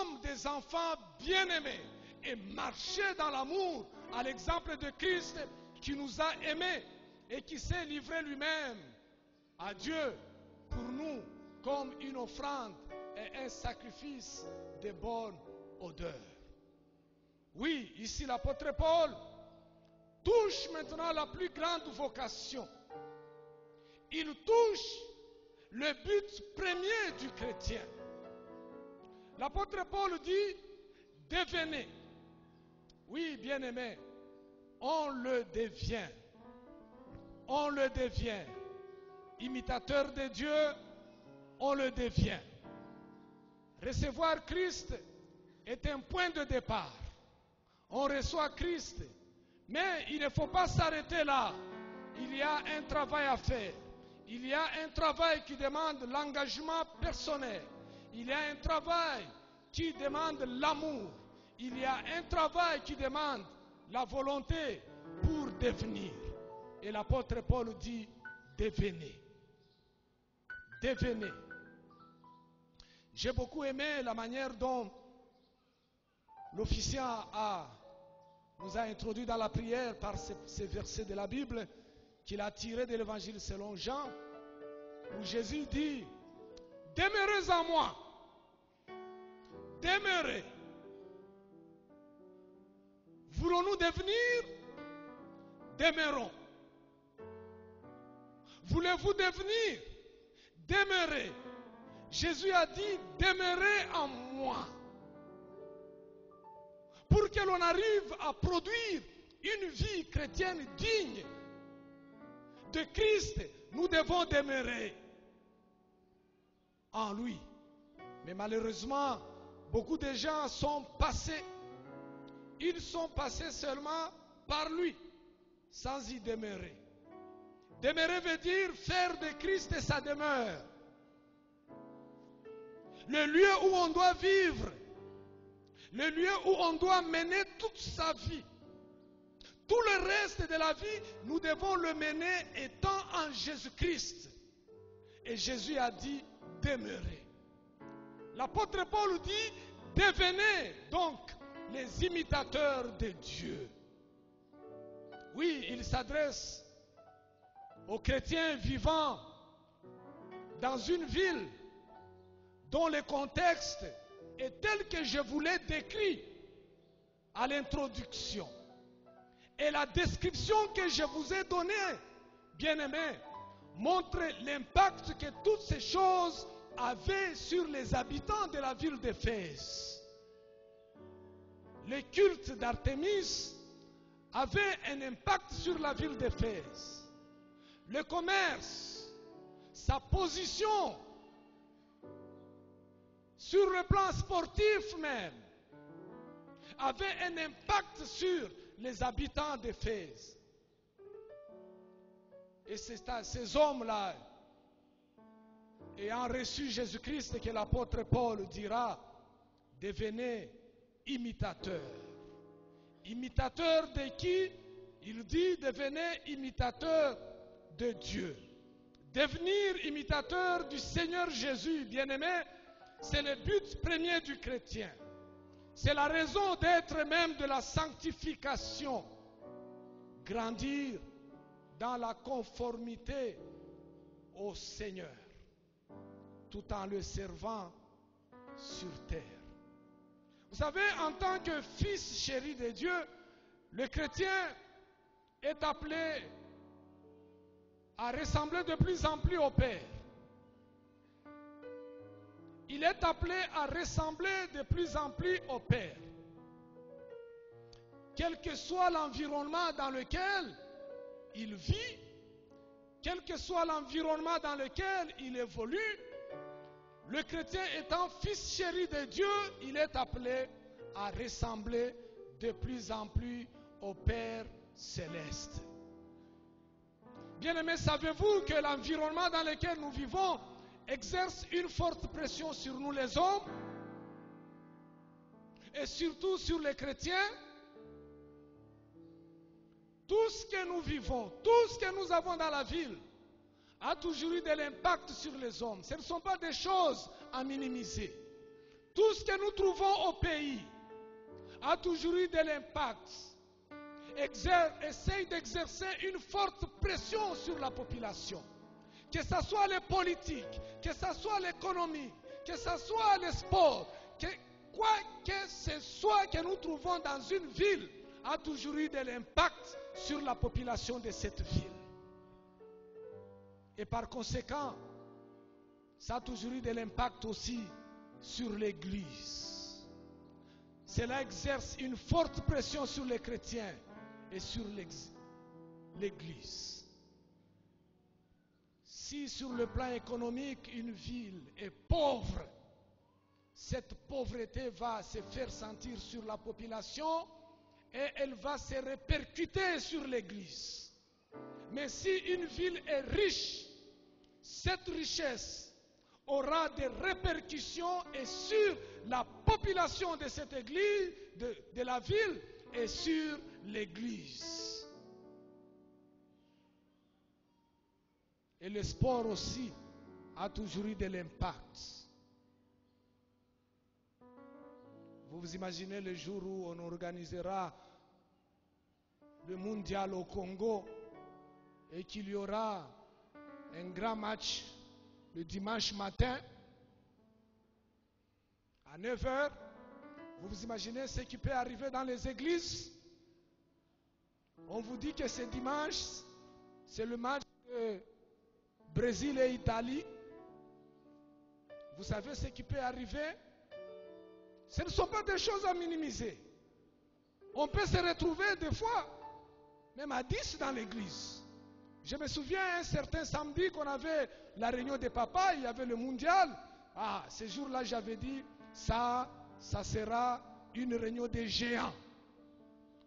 sommes des enfants bien-aimés et marcher dans l'amour à l'exemple de Christ qui nous a aimés et qui s'est livré lui-même à Dieu pour nous comme une offrande et un sacrifice de bonne odeur. Oui, ici l'apôtre Paul touche maintenant la plus grande vocation. Il touche le but premier du chrétien. L'apôtre Paul dit, devenez. Oui, bien-aimé, on le devient. On le devient. Imitateur de Dieu, on le devient. Recevoir Christ est un point de départ. On reçoit Christ, mais il ne faut pas s'arrêter là. Il y a un travail à faire. Il y a un travail qui demande l'engagement personnel. Il y a un travail qui demande l'amour. Il y a un travail qui demande la volonté pour devenir. Et l'apôtre Paul dit, devenez. Devenez. J'ai beaucoup aimé la manière dont l'officiant nous a introduit dans la prière par ces versets de la Bible qu'il a tirés de l'évangile selon Jean, où Jésus dit, demeurez en moi. Demeurez. Voulons-nous devenir? Demeurons. Voulez-vous devenir? Demeurez. Jésus a dit, demeurez en moi. Pour que l'on arrive à produire une vie chrétienne digne de Christ, nous devons demeurer en lui. Mais malheureusement, beaucoup de gens sont passés. Ils sont passés seulement par lui, sans y demeurer. Demeurer veut dire faire de Christ sa demeure. Le lieu où on doit vivre, le lieu où on doit mener toute sa vie. Tout le reste de la vie, nous devons le mener étant en Jésus-Christ. Et Jésus a dit, demeurez. L'apôtre Paul dit, devenez donc les imitateurs de Dieu. Oui, il s'adresse aux chrétiens vivant dans une ville dont le contexte est tel que je vous l'ai décrit à l'introduction. Et la description que je vous ai donnée, bien-aimés, montre l'impact que toutes ces choses avaient sur les habitants de la ville d'Éphèse. Le culte d'Artémis avait un impact sur la ville d'Éphèse. Le commerce, sa position, sur le plan sportif même, avait un impact sur les habitants d'Éphèse. Et c'est à ces hommes-là, ayant reçu Jésus-Christ, que l'apôtre Paul dira, devenez imitateurs. Imitateurs de qui? Il dit, devenez imitateurs de Dieu. Devenir imitateur du Seigneur Jésus, bien-aimé, c'est le but premier du chrétien. C'est la raison d'être même de la sanctification. Grandir dans la conformité au Seigneur, tout en le servant sur terre. Vous savez, en tant que fils chéri de Dieu, le chrétien est appelé à ressembler de plus en plus au Père. Il est appelé à ressembler de plus en plus au Père. Quel que soit l'environnement dans lequel il vit, quel que soit l'environnement dans lequel il évolue, le chrétien étant fils chéri de Dieu, il est appelé à ressembler de plus en plus au Père céleste. Bien-aimés, savez-vous que l'environnement dans lequel nous vivons exerce une forte pression sur nous les hommes et surtout sur les chrétiens? Tout ce que nous vivons, tout ce que nous avons dans la ville a toujours eu de l'impact sur les hommes. Ce ne sont pas des choses à minimiser. Tout ce que nous trouvons au pays a toujours eu de l'impact. Essaye d'exercer une forte pression sur la population. Que ce soit les politiques, que ce soit l'économie, que ce soit le sport, quoi que ce soit que nous trouvons dans une ville a toujours eu de l'impact sur la population de cette ville. Et par conséquent, ça a toujours eu de l'impact aussi sur l'Église. Cela exerce une forte pression sur les chrétiens et sur l'Église. Si sur le plan économique, une ville est pauvre, cette pauvreté va se faire sentir sur la population et elle va se répercuter sur l'Église. Mais si une ville est riche, cette richesse aura des répercussions et sur la population de cette église, de la ville et sur l'église. Et le sport aussi a toujours eu de l'impact. Vous vous imaginez le jour où on organisera le mondial au Congo et qu'il y aura un grand match le dimanche matin à 9h. Vous vous imaginez ce qui peut arriver dans les églises? On vous dit que ce dimanche, c'est le match de Brésil et Italie. Vous savez ce qui peut arriver? Ce ne sont pas des choses à minimiser. On peut se retrouver des fois, même à 10 dans l'église. Je me souviens un certain samedi qu'on avait la réunion des papas, il y avait le mondial. Ah, ce jour-là, j'avais dit, ça sera une réunion des géants.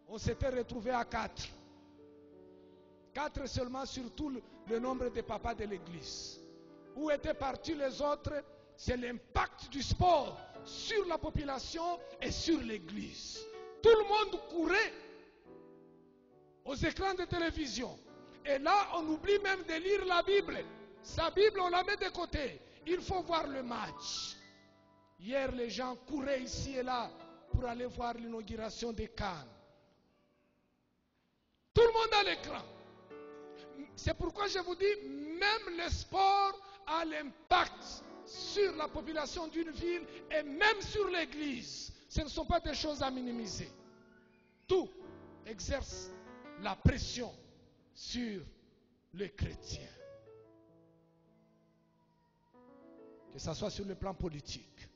On s'était retrouvés à 4. 4 seulement sur tout le nombre de papas de l'église. Où étaient partis les autres? C'est l'impact du sport sur la population et sur l'église. Tout le monde courait aux écrans de télévision. Et là, on oublie même de lire la Bible. Sa Bible, on la met de côté. Il faut voir le match. Hier, les gens couraient ici et là pour aller voir l'inauguration des Cannes. Tout le monde a l'écran. C'est pourquoi je vous dis, même le sport a l'impact sur la population d'une ville et même sur l'église. Ce ne sont pas des choses à minimiser. Tout exerce la pression sur les chrétiens. Que ce soit sur le plan politique.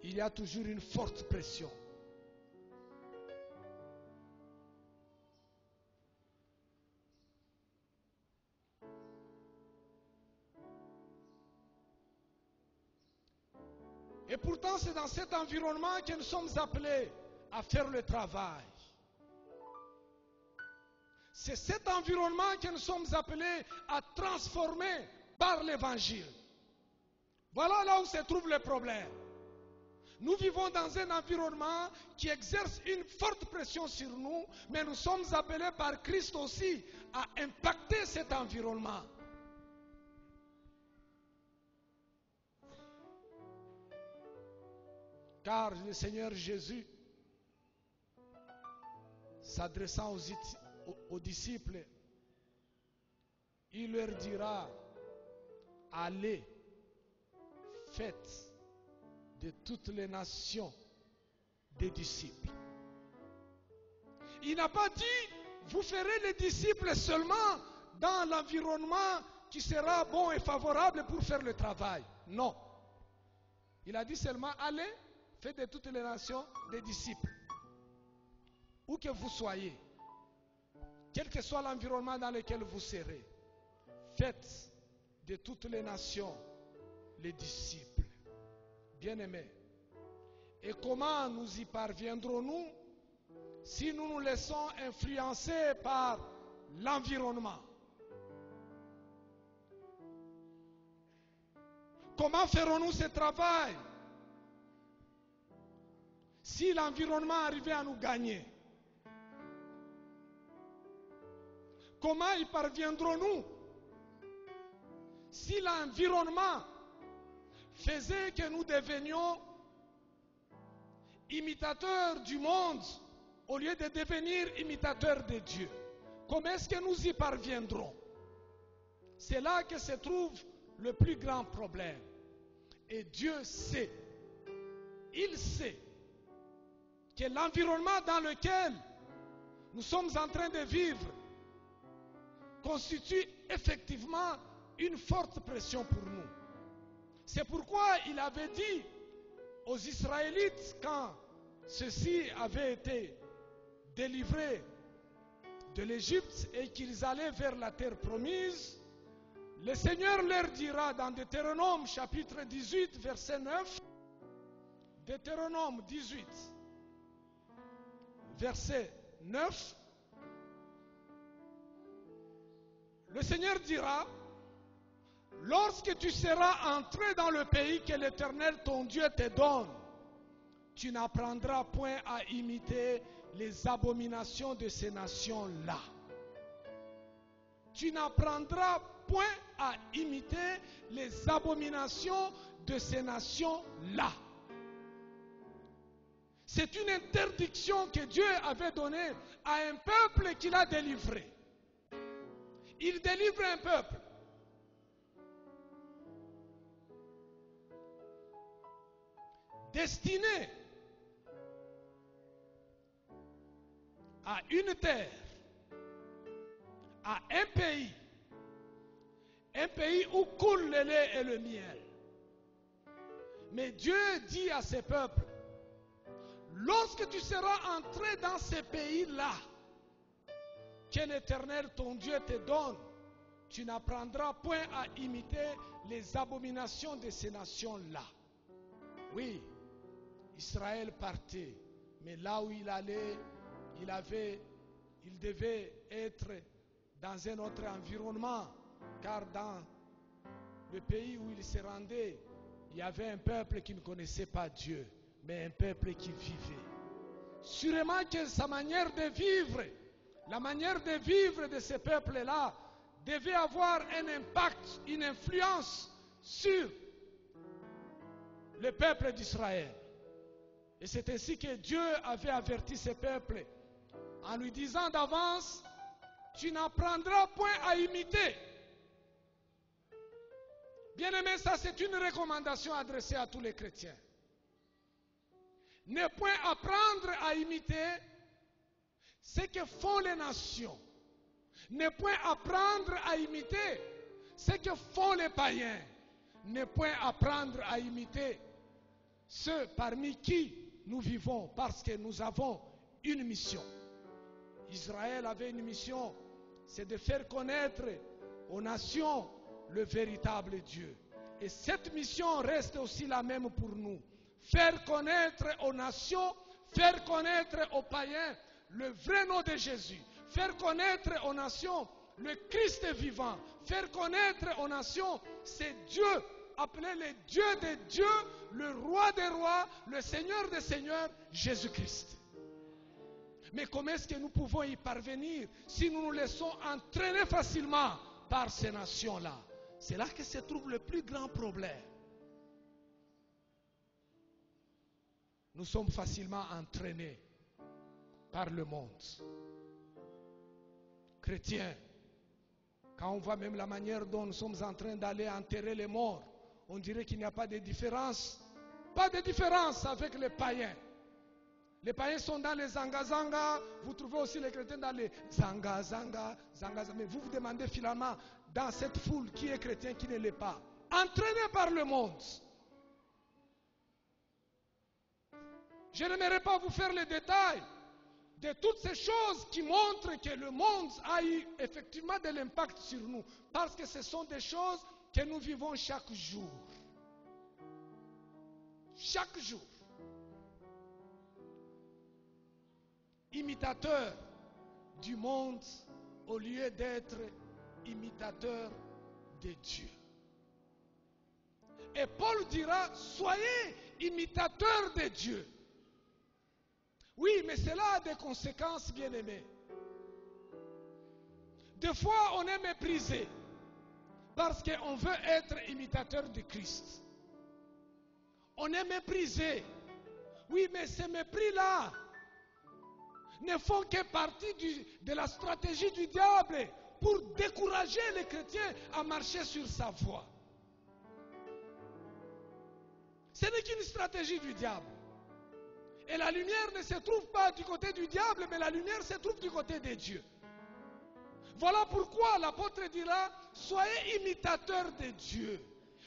Il y a toujours une forte pression. Et pourtant, c'est dans cet environnement que nous sommes appelés à faire le travail. C'est cet environnement que nous sommes appelés à transformer par l'évangile. Voilà là où se trouve le problème. Nous vivons dans un environnement qui exerce une forte pression sur nous, mais nous sommes appelés par Christ aussi à impacter cet environnement. Car le Seigneur Jésus, s'adressant aux disciples, il leur dira, allez, faites de toutes les nations des disciples. Il n'a pas dit, vous ferez les disciples seulement dans l'environnement qui sera bon et favorable pour faire le travail. Non. Il a dit seulement, allez, faites de toutes les nations des disciples. Où que vous soyez, quel que soit l'environnement dans lequel vous serez, faites de toutes les nations les disciples. Bien-aimés, et comment nous y parviendrons-nous si nous nous laissons influencer par l'environnement? Comment ferons-nous ce travail si l'environnement arrivait à nous gagner? Comment y parviendrons-nous si l'environnement faisait que nous devenions imitateurs du monde au lieu de devenir imitateurs de Dieu. Comment est-ce que nous y parviendrons? C'est là que se trouve le plus grand problème. Et Dieu sait, il sait que l'environnement dans lequel nous sommes en train de vivre constitue effectivement une forte pression pour nous. C'est pourquoi il avait dit aux Israélites, quand ceux-ci avaient été délivrés de l'Égypte et qu'ils allaient vers la terre promise, le Seigneur leur dira dans Deutéronome chapitre 18 verset 9, Deutéronome 18 verset 9, le Seigneur dira: lorsque tu seras entré dans le pays que l'Éternel ton Dieu te donne, tu n'apprendras point à imiter les abominations de ces nations-là. Tu n'apprendras point à imiter les abominations de ces nations-là. C'est une interdiction que Dieu avait donnée à un peuple qu'il a délivré. Il délivre un peuple. Destiné à une terre, à un pays où coule le lait et le miel. Mais Dieu dit à ses peuples: lorsque tu seras entré dans ces pays-là, que l'Éternel ton Dieu te donne, tu n'apprendras point à imiter les abominations de ces nations-là. Oui, Israël partait, mais là où il allait, il devait être dans un autre environnement, car dans le pays où il se rendait, il y avait un peuple qui ne connaissait pas Dieu, mais un peuple qui vivait. Sûrement que sa manière de vivre, la manière de vivre de ce peuple-là, devait avoir un impact, une influence sur le peuple d'Israël. Et c'est ainsi que Dieu avait averti ce peuple en lui disant d'avance: tu n'apprendras point à imiter. Bien-aimé, ça c'est une recommandation adressée à tous les chrétiens. Ne point apprendre à imiter ce que font les nations. Ne point apprendre à imiter ce que font les païens. Ne point apprendre à imiter ceux parmi qui nous vivons, parce que nous avons une mission. Israël avait une mission, c'est de faire connaître aux nations le véritable Dieu. Et cette mission reste aussi la même pour nous. Faire connaître aux nations, faire connaître aux païens le vrai nom de Jésus. Faire connaître aux nations le Christ vivant. Faire connaître aux nations, c'est Dieu, appelé le Dieu des dieux, le roi des rois, le Seigneur des seigneurs, Jésus-Christ. Mais comment est-ce que nous pouvons y parvenir si nous nous laissons entraîner facilement par ces nations-là? C'est là que se trouve le plus grand problème. Nous sommes facilement entraînés par le monde. Chrétiens, quand on voit même la manière dont nous sommes en train d'aller enterrer les morts, on dirait qu'il n'y a pas de différence. Pas de différence avec les païens. Les païens sont dans les zanga-zanga, vous trouvez aussi les chrétiens dans les zanga-zanga. Mais vous vous demandez finalement, dans cette foule, qui est chrétien, qui ne l'est pas. Entraîné par le monde. Je n'aimerais pas vous faire les détails de toutes ces choses qui montrent que le monde a eu effectivement de l'impact sur nous. Parce que ce sont des choses que nous vivons chaque jour. Chaque jour. Imitateur du monde au lieu d'être imitateur de Dieu. Et Paul dira: soyez imitateurs de Dieu. Oui, mais cela a des conséquences, bien-aimés. Des fois, on est méprisé parce qu'on veut être imitateur de Christ. on est méprisé. Oui, mais ces mépris-là ne font que partie de la stratégie du diable pour décourager les chrétiens à marcher sur sa voie. Ce n'est qu'une stratégie du diable. Et la lumière ne se trouve pas du côté du diable, mais la lumière se trouve du côté de Dieu. Voilà pourquoi l'apôtre dira, soyez imitateurs de Dieu.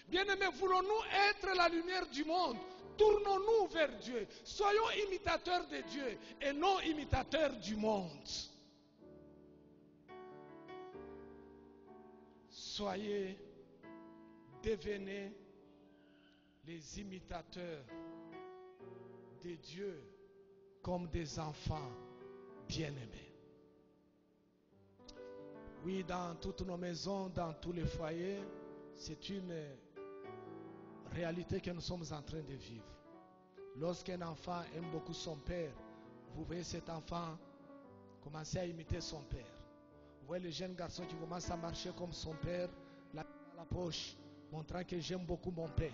Bien-aimés, voulons-nous être la lumière du monde? Tournons-nous vers Dieu. Soyons imitateurs de Dieu et non imitateurs du monde. Devenez les imitateurs de Dieu comme des enfants bien-aimés. Oui, dans toutes nos maisons, dans tous les foyers, c'est une réalité que nous sommes en train de vivre. Lorsqu'un enfant aime beaucoup son père, vous voyez cet enfant commencer à imiter son père. Vous voyez le jeune garçon qui commence à marcher comme son père, la main dans la poche, montrant que j'aime beaucoup mon père.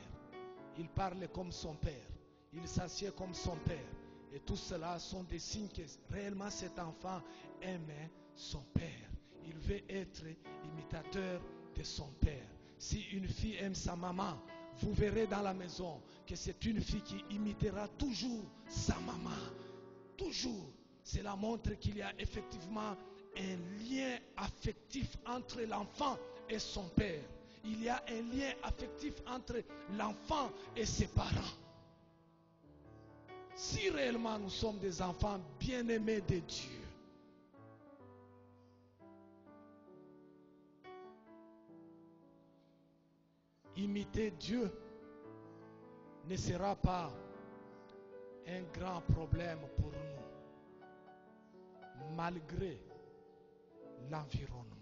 Il parle comme son père. Il s'assied comme son père. Et tout cela sont des signes que réellement cet enfant aime son père. Il veut être imitateur de son père. Si une fille aime sa maman, vous verrez dans la maison que c'est une fille qui imitera toujours sa maman. Toujours. Cela montre qu'il y a effectivement un lien affectif entre l'enfant et son père. Il y a un lien affectif entre l'enfant et ses parents. Si réellement nous sommes des enfants bien-aimés de Dieu, imiter Dieu ne sera pas un grand problème pour nous, malgré l'environnement.